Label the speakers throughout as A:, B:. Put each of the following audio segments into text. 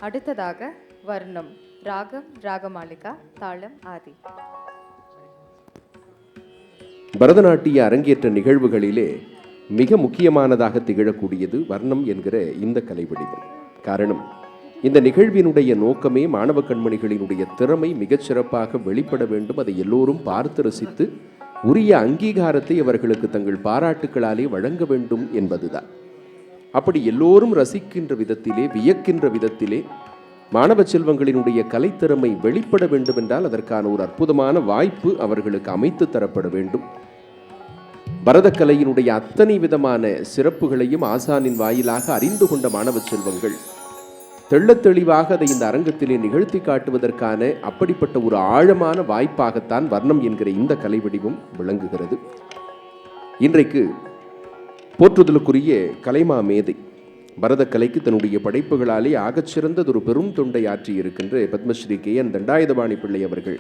A: அடுத்ததாக வர்ணம், ராகம் ராகமாலிகா, தாளம் ஆதி.
B: பரதநாட்டிய அரங்கேற்ற நிகழ்வுகளிலே மிக முக்கியமானதாக திகழக்கூடியது வர்ணம் என்கிற இந்த கலைவடிவம். காரணம், இந்த நிகழ்வினுடைய நோக்கமே மாணவ கண்மணிகளினுடைய திறமை மிகச்சிறப்பாக வெளிப்பட வேண்டும், அதை எல்லோரும் பார்த்து ரசித்து உரிய அங்கீகாரத்தை அவர்களுக்கு தங்கள் பாராட்டுக்களாலே வழங்க வேண்டும் என்பதுதான். அப்படி எல்லோரும் ரசிக்கின்ற விதத்திலே, வியக்கின்ற விதத்திலே மாணவ செல்வங்களினுடைய கலைத்திறமை வெளிப்பட வேண்டும் என்றால் அதற்கான ஒரு அற்புதமான வாய்ப்பு அவர்களுக்கு அமைத்து தரப்பட வேண்டும். பரதக்கலையினுடைய அத்தனை விதமான சிறப்புகளையும் ஆசானின் வாயிலாக அறிந்து கொண்ட மாணவ செல்வங்கள் தெள்ளத் தெளிவாக அதை இந்த அரங்கத்திலே நிகழ்த்தி காட்டுவதற்கான அப்படிப்பட்ட ஒரு ஆழமான வாய்ப்பாகத்தான் வர்ணம் என்கிற இந்த கலை வடிவம் விளங்குகிறது. இன்றைக்கு போற்றுதலுக்குரிய கலைமா மேதை, பரதக்கலைக்கு தன்னுடைய படைப்புகளாலே ஆகச்சிறந்ததொரு பெரும் தொண்டை ஆற்றி இருக்கின்ற பத்மஸ்ரீ KN தண்டாயுதபாணி பிள்ளை அவர்கள்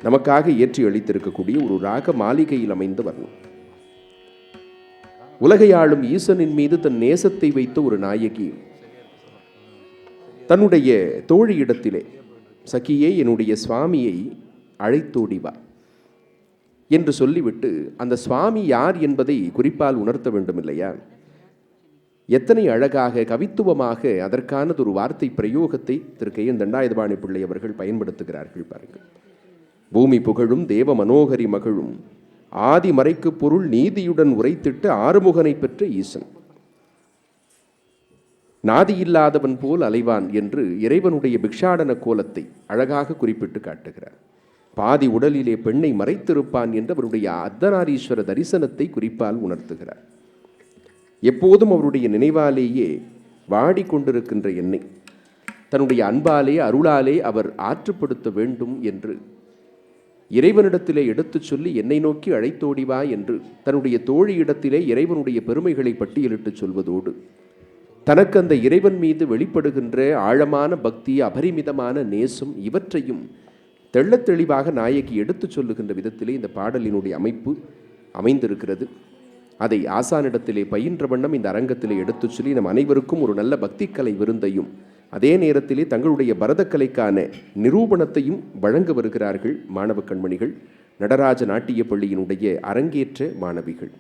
B: நமக்காக இயற்றி அளித்திருக்கக்கூடிய ஒரு ராக மாளிகையில் அமைந்த வர்ணம். உலகை ஆளும் ஈசனின் மீது தன் நேசத்தை வைத்த ஒரு நாயகி தன்னுடைய தோழியிடத்திலே, சகியே என்னுடைய சுவாமியை அழைத்தோடிவா என்று சொல்லிவிட்டு அந்த சுவாமி யார் என்பதை குறிப்பால் உணர்த்த வேண்டும் இல்லையா? எத்தனை அழகாக கவித்துவமாக அதற்கானதொரு வார்த்தை பிரயோகத்தை திரு KN தண்டாயுதபாணி பிள்ளை அவர்கள் பயன்படுத்துகிறார்கள் பாருங்கள். பூமி புகழும் தேவ மனோகரி மகளும் ஆதி மறைக்கு பொருள் நீதியுடன் உரைத்திட்டு ஆறுமுகனை பெற்ற ஈசன், நாதியில்லாதவன் போல் அலைவான் என்று இறைவனுடைய பிக்ஷாடன கோலத்தை அழகாக குறிப்பிட்டு காட்டுகிறார். பாதி உடலிலே பெண்ணை மறைத்திருப்பான் என்று அவருடைய அர்த்தநாரீஸ்வர தரிசனத்தை குறிப்பால் உணர்த்துகிறார். எப்போதும் அவருடைய நினைவாலேயே வாடிக்கொண்டிருக்கின்ற என்னை தன்னுடைய அன்பாலே அருளாலே அவர் ஆற்றுப்படுத்த வேண்டும் என்று இறைவனிடத்திலே எடுத்துச் சொல்லி என்னை நோக்கி அழைத்தோடிவா என்று தன்னுடைய தோழியிடத்திலே இறைவனுடைய பெருமைகளை பட்டியலிட்டு சொல்வதோடு தனக்கு அந்த இறைவன் மீது வெளிப்படுகின்ற ஆழமான பக்தி, அபரிமிதமான நேசம் இவற்றையும் தெள்ளத் தெளிவாக நாயகி எடுத்துச் சொல்லுகின்ற விதத்திலே இந்த பாடலினுடைய அமைப்பு அமைந்திருக்கிறது. அதை ஆசானிடத்திலே பயின்ற வண்ணம் இந்த அரங்கத்திலே எடுத்துச் சொல்லி நம் அனைவருக்கும் ஒரு நல்ல பக்திக்கலை விருந்தையும் அதே நேரத்திலே தங்களுடைய பரதக்கலைக்கான நிரூபணத்தையும் வழங்க வருகிறார்கள் மாணவ கண்மணிகள், நடராஜ நாட்டிய பள்ளியினுடைய அரங்கேற்ற மாணவிகள்.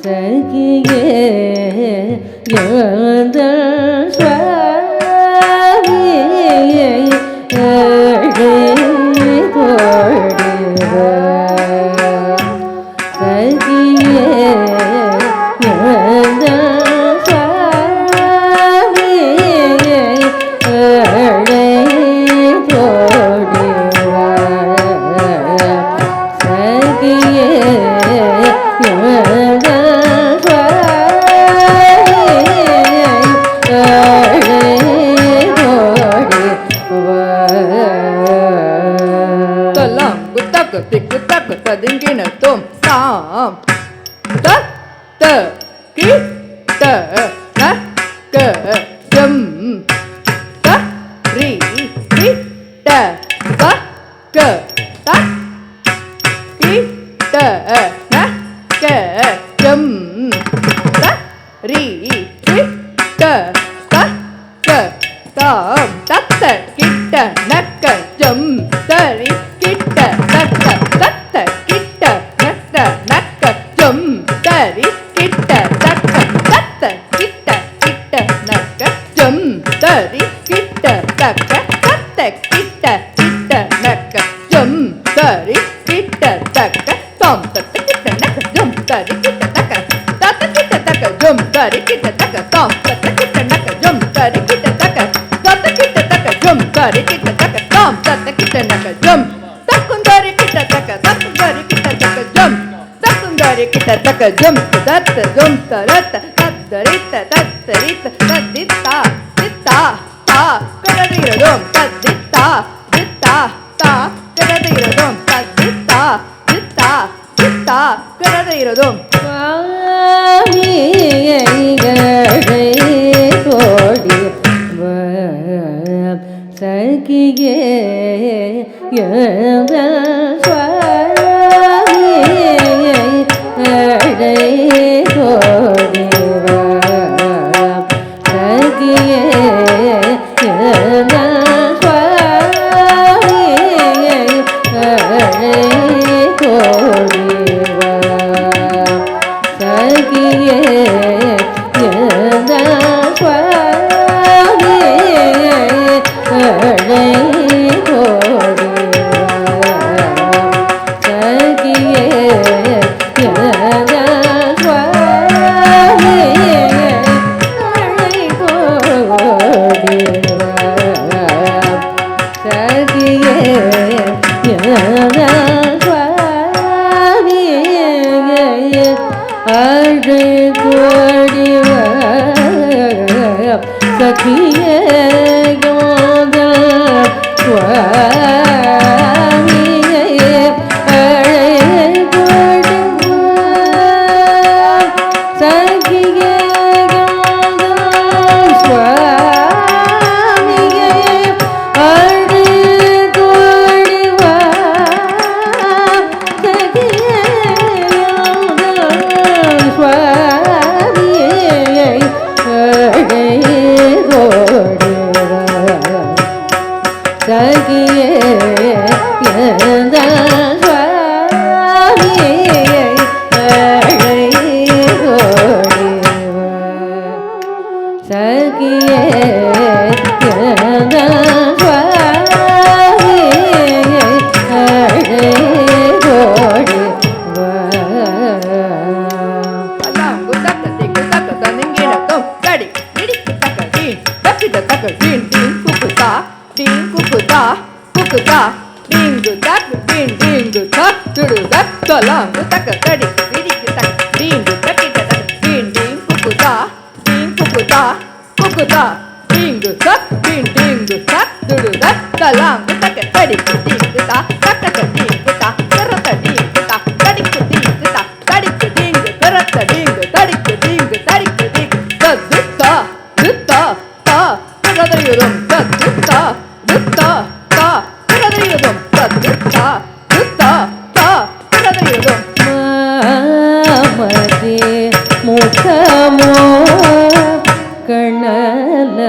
C: சகியே எழுந்தல் சுவாமியை சகியே எழுந்தல் சுவாமியை சகியே
D: Tiku tak tadingin tom tam ta ta ki ta na ka jam ta ri ki ta ka ka ta ki ta na ka jam ta ri ki ta ka ka tam ta ta ki ta na ka jam ta ri ki ta na ka தத்த கிட்ட நத்த நக்க ஜம் தரி கிட்ட தக்க தத்த கிட்ட கிட்ட நக்க ஜம் தரி கிட்ட தக்க தத்த கிட்ட கிட்ட நக்க ஜம் தரி கிட்ட தக்க தம் தத்த கிட்ட நக்க ஜம் தரி கிட்ட தக்க தத்த கிட்ட தக்க ஜம் தரி கிட்ட தக்க தம் தத்த கிட்ட நக்க ஜம் தரி கிட்ட தக்க தத்த கிட்ட தக்க ஜம் தரி கிட்ட தக்க தம் தத்த கிட்ட நக்க ஜம் Takundari kita taka jum, takundari kita taka jum, tatta jum tarata, tadarita, tadarita, tadita, dita, ta, kadadira jum, tadita, dita, ta, kadadira jum, tadita, dita, dita, kadadira jum.
C: சகியே எழுந்தல் சுவாமியை சகியே எழுந்தல் சுவாமியை சகியே எழுந்தல் சகியே
D: Talang tak tadi diri kita ding tak kita ding ding kukuta ding tak ding tak dulu tak talang tak tadi ding kita tak ding kita kerata ding kita tadi ding kita tadi ding kerata ding tadi ding dutta ta kerata yudum dutta ta kerata yudum dutta
C: மாமதி முகமோ கண்ணல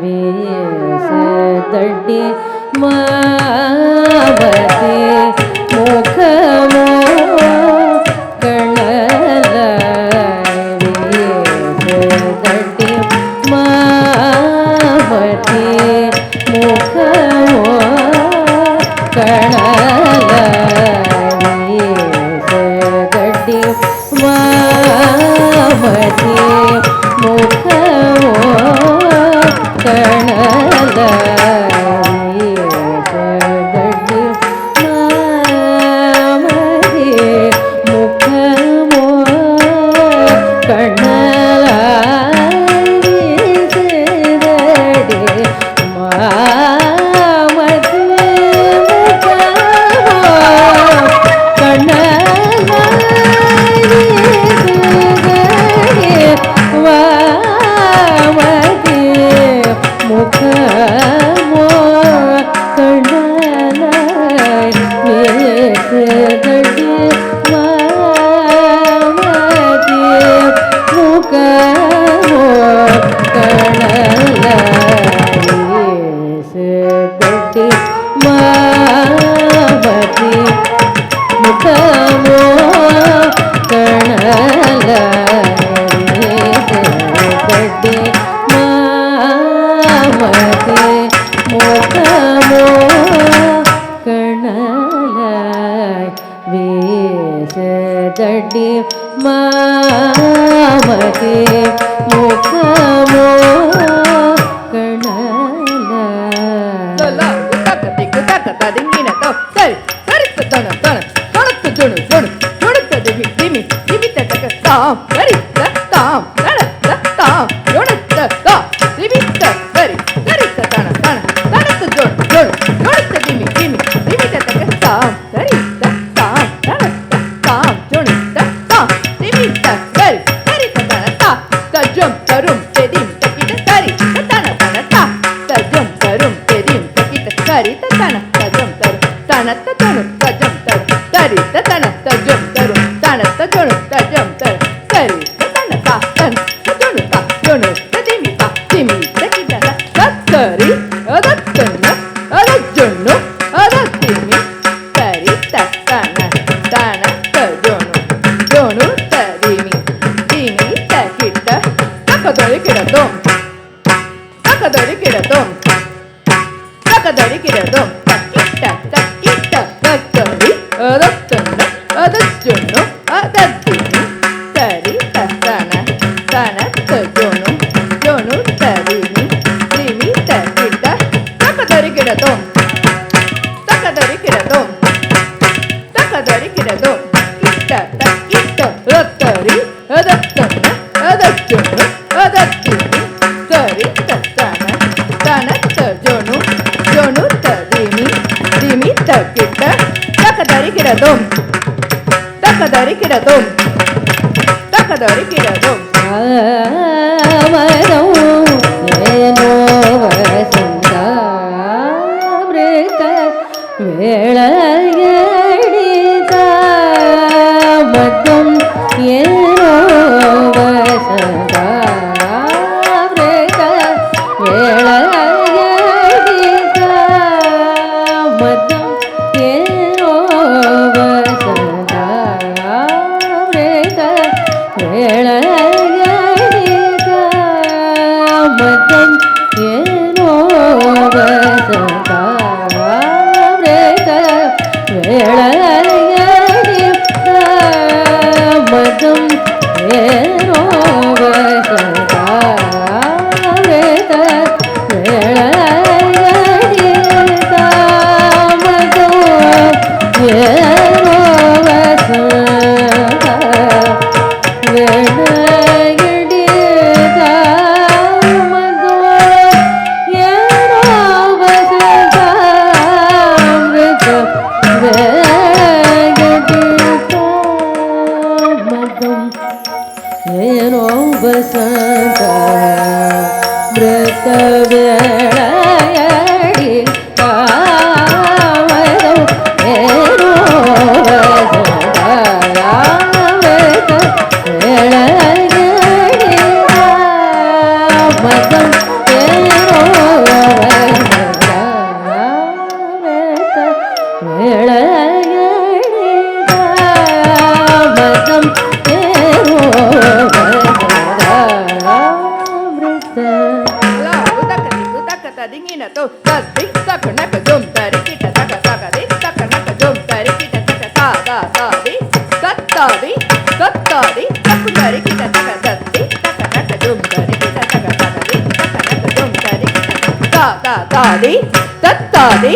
C: வீசதடி மாமதி முகமோ கண்ணல ಮಗೆ ಮುಖಮೋ ಕಣಲ
D: ತಕ್ಕ ತಕ್ಕ ತದಿಂಗಿನ ತೋ ಸರಿ ಸರಿ ತನ ತನ ತೊಣತ್ತು ಜುಣು ಜುಣು ಜುಣುತ್ತ ದಿಮಿ ದಿಮಿ ದಿಮಿತ ತಕ್ಕ ತಾಂ ಸರಿ ತಾಂ ತಣ ತಾಂ ಜುಣುತ್ತ ತಾ ದಿಮಿತ ಸರಿ ಸರಿ ತನ ತನ ತಣತ್ತು ಜುಣು ಜುಣು ಜುಣುತ್ತ ದಿಮಿ ದಿಮಿ ದಿಮಿತ ತಕ್ಕ ತಾಂ ಸರಿ ತಾಂ ತಣ ತಾಂ ಜುಣುತ್ತ ತಾ ದಿಮಿತ ಸರಿ ಸರಿ ತನ ತಾ ತಜಂ ತರುಂ ತೆದಿಂ ತಕಿಟ ಸರಿ ತನ ತನ ತಾ ತಜಂ ತರುಂ ತೆದಿಂ ತಕಿಟ ಸರಿ ತನ ತಜಂ ತರು ತನತ್ತ ಜುಣು ತಜಂ ತರು ಸರಿ ತನ ತಜಂ ತರು ತನತ್ತ ಜುಣು ತಜಂ ತರು ಸರಿ ತನ ತಾ ತನ ಜುಣು ತಾ ಜುಣು ತದಿಮಿ ತಾ ದಿಮಿ ತಕಿಟ ಸರಿ ಅದತ್ತನ ಅದಜ್ಜುಣ್ಣು ಅದತ್ತಿಮಿ ಸರಿ ತನ ತನ ತಜುಣು ಜುಣು ತದಿಮಿ ದಿಮಿ ತಕಿಟ ತಕದೊಳಿ ಕಿಡದೋಂ ತಕದೊಳಿ ಕಿಡದೋಂ ತಕದೊಳಿ ಕಿಡದೋಂ ತಕಿಟ ತಕಿಟ ತತ್ತರಿ ಅದತ್ತನ ಅದಜ್ಜುಣ್ಣು ಅದದ್ದಿಮಿ ಸರಿ ತನ ತನ ತಜುಣು ಜುಣು ತದಿಮಿ ದಿಮಿ ತಕಿಟ ತಕದೊಳಿ ಕಿಡದೋಂ ತಕದೊಳಿ ಕಿಡದೋಂ ತಕದೊಳಿ ಕಿಡದೋಂ ಕಿಟ್ಟ ತಕಿಟ ರತ್ತರಿ ಅದತ್ತನ ಅದಜ್ಜುಣ್ಣು ಅದದ್ದಿಮಿ ಸರಿ ತನ ತನ ತಜುಣು ಜುಣು ತದಿಮಿ ದಿಮಿ ತಕಿಟ ತಕದೊಳಿ ಕಿಡದೋಂ ತಕದೊಳಿ ಕಿಡದೋಂ ತಕದೊಳಿ ಕಿಡದೋಂ
C: ಮರಂ ಏನೋ ವಸಂತ ಮೃತ ವೇಳೆಯಡಿದ ಮದ್ದಂ ಏನೋ ವಸಂತ ಮೃತ ವೇಳೆಯಡಿದ ಮದ್ದಂ ಏನೋ ವಸಂತ ಮೃತ ವೇಳೆಯಡಿದ ಮದ್ದಂ ಏನೋ ವಸಂತ ಮೃತ ವೇಳೆಯಡಿದ ಮದ್ದಂ ಏನೋ ವಸಂತ ಮೃತ ವೇಳೆಯಡಿದ ಮದ್ದಂ ಏನೋ ವಸಂತ ವೇಳೆಯಡಿದ ಮದ್ದಂ ಏನೋ ವಸಂತ ಮೃತ ವೇಳೆಯಡಿದ ಮದ್ದಂ ಏನೋ ವಸಂತ ಮೃತ ವೇಳೆಯಡಿದ ಮದ್ದಂ ಏನೋ ವಸಂತ ಮೃತ ವೇಳೆಯಡಿದ ಮದ್ದಂ ಏನೋ ವಸಂತ ಮೃತ ವೇಳೆಯಡಿದ ಮದ್ದಂ ಏನೋ ವಸಂತ ಮೃತ
D: ತಕ್ಕ ತದಿಂಗಿನ ತೋ ತದ್ದಿ ತಕ ನಕ ಜುಂ ತರಿ ಕಿಟ ತಕ ತಕದಿ ತಕ ನಕ ಜುಂ ತರಿ ಕಿಟ ತಕ ತಾದಿ ತತ್ತಾದಿ ತತ್ತಾದಿ ತಕು ತರಿ ಕಿಟ ತಕ ತದ್ದಿ ತಕ ನಕ ಜುಂ ತರಿ ಕಿಟ ತಕ ತಕದಿ ತಕ ನಕ ಜುಂ ತರಿ ಕಿಟ ತಾದಿ ತತ್ತಾದಿ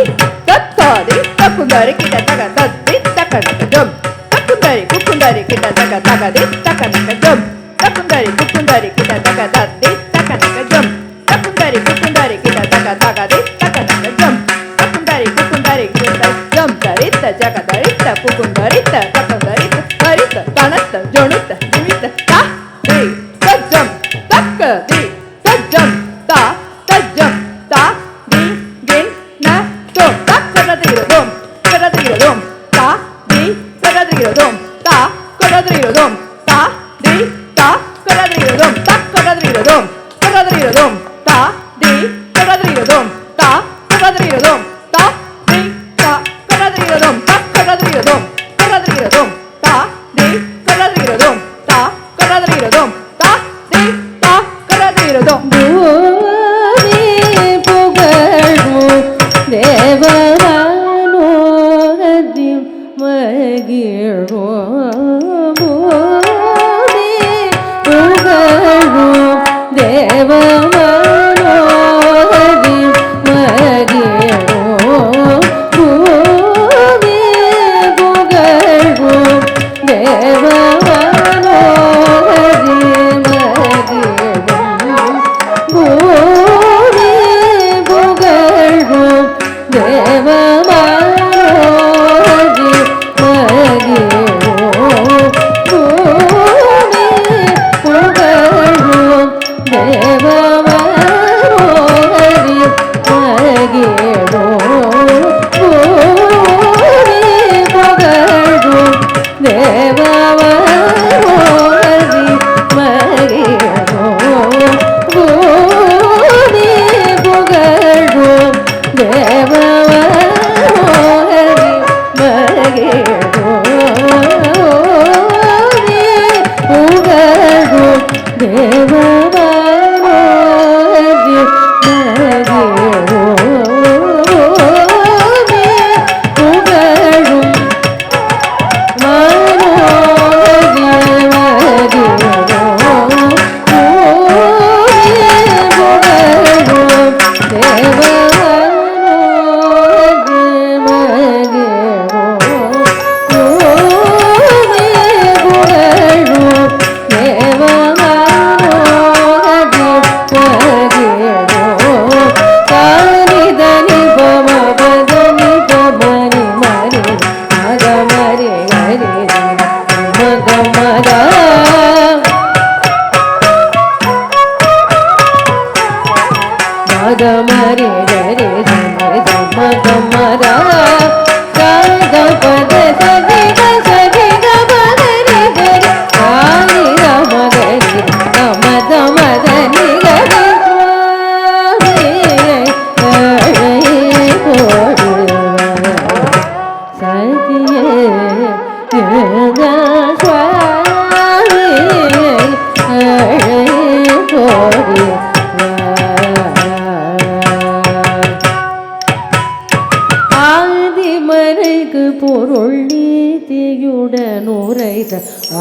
D: ತತ್ತಾದಿ ತಕು ತರಿ ಕಿಟ ತಕ ತದ್ದಿ ತಕ ನಕ ಜುಂ ತಕುಂದರಿ ಕುಕುಂದರಿ ಕಿಟ ತಕ ತಕದಿ ತಕ ನಕ ಜುಂ ತಕುಂದರಿ ಕುಕುಂದರಿ ಕಿಟ ತಕ ತದ್ದಿ ತಕ ನಕ ಜುಂ ತಕುಂದರಿ ಕುಕುಂದರಿ ಕಿಟ ತಕ ತಕದಿ ತಕ ನಕ ಜುಂ ತಕುಂದರಿ ಕುಕುಂದರಿ ಕಿಟ ಜುಂ ತರಿತ್ತ ಜಗ ತರಿತ್ತ ಕುಕುಂದರಿತ್ತ ತಕುಂದರಿತ್ತ ತರಿತ್ತ ತನತ್ತ ಜುಣುತ್ತ ದಿಮಿತ್ತ ತಾ ದಿ ತಜ್ಜಂ ತಕ್ಕ ದಿ ತಜ್ಜಂ ತಾ ತಜ್ಜಂ ತಾ ದಿ ಗಿನ್ ನ ತೋ ತಕ್ಕದದಿರದೋಂ ಕದದಿರದೋಂ ತಾ ದಿ ಕದದಿರದೋಂ ತಾ ಕದದಿರದೋಂ ತಾ ದಿ ತಾ ಕದದಿರದೋಂ ತಕ್ಕದದಿರದೋಂ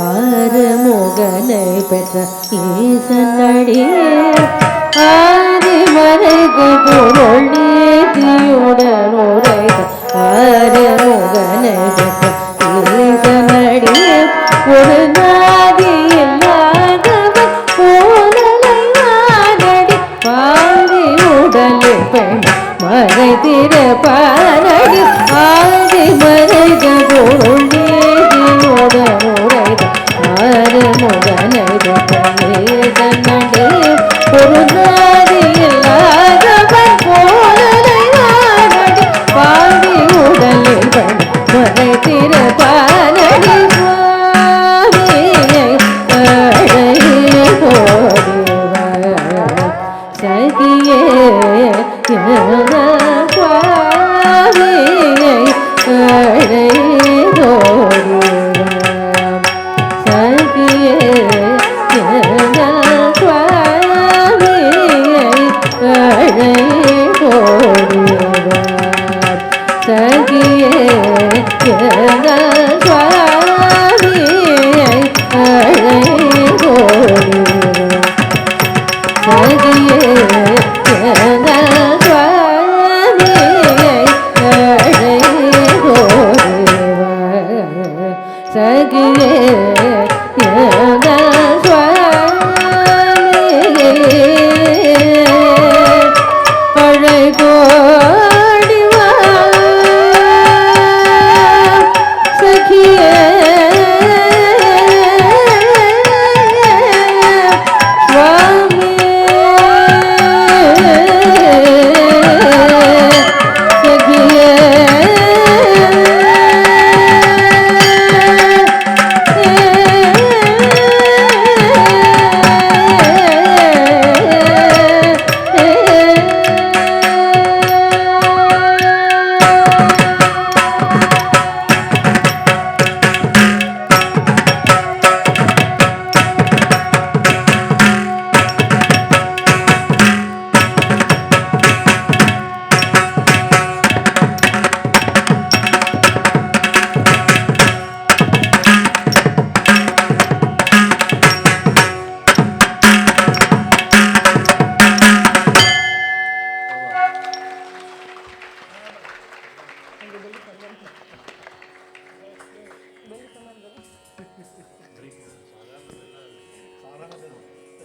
C: ஆறுமுகனை பெற்ற ஈசனடியே ஆதிமலைக்கு பொருள் நீதியுடன் உரைத்த ஆறுமுகனை பெற்ற ஈசனடியே ஒரு நாதி இல்லாதவன் போலலை ஆனடி பாதி உடலில் பெண் மறை திறப்பானடி ஆதி மறைக பொருள் நீதியுடன் உரைத்த ஆறுமுகனை ஒரு நாதி இல்லாதவன் போலலை ஆனடி பாதி உடலில் பெண் மறை திறப்பானடி சகியே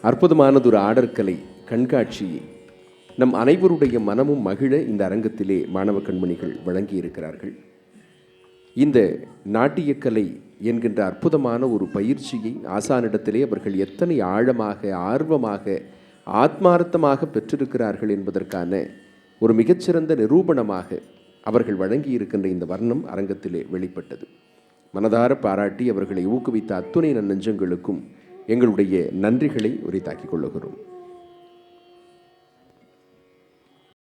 B: அற்புதமானதொரு ஆடற்கலை கண்காட்சியை நம் அனைவருடைய மனமும் மகிழ இந்த அரங்கத்திலே மாணவ கண்மணிகள் வழங்கி இருக்கிறார்கள். இந்த நாட்டியக்கலை என்கின்ற அற்புதமான ஒரு பயிற்சியை ஆசானிடத்திலே அவர்கள் எத்தனை ஆழமாக, ஆர்வமாக, ஆத்மார்த்தமாக பெற்றிருக்கிறார்கள் என்பதற்கான ஒரு மிகச்சிறந்த நிரூபணமாக அவர்கள் வழங்கியிருக்கின்ற இந்த வர்ணம் அரங்கத்திலே வெளிப்பட்டது. மனதார பாராட்டி அவர்களை ஊக்குவித்த அத்துணை நன்னெஞ்சங்களுக்கும் எங்களுடைய நன்றிகளை உரித்தாக்கிக் கொள்ளுகிறோம்.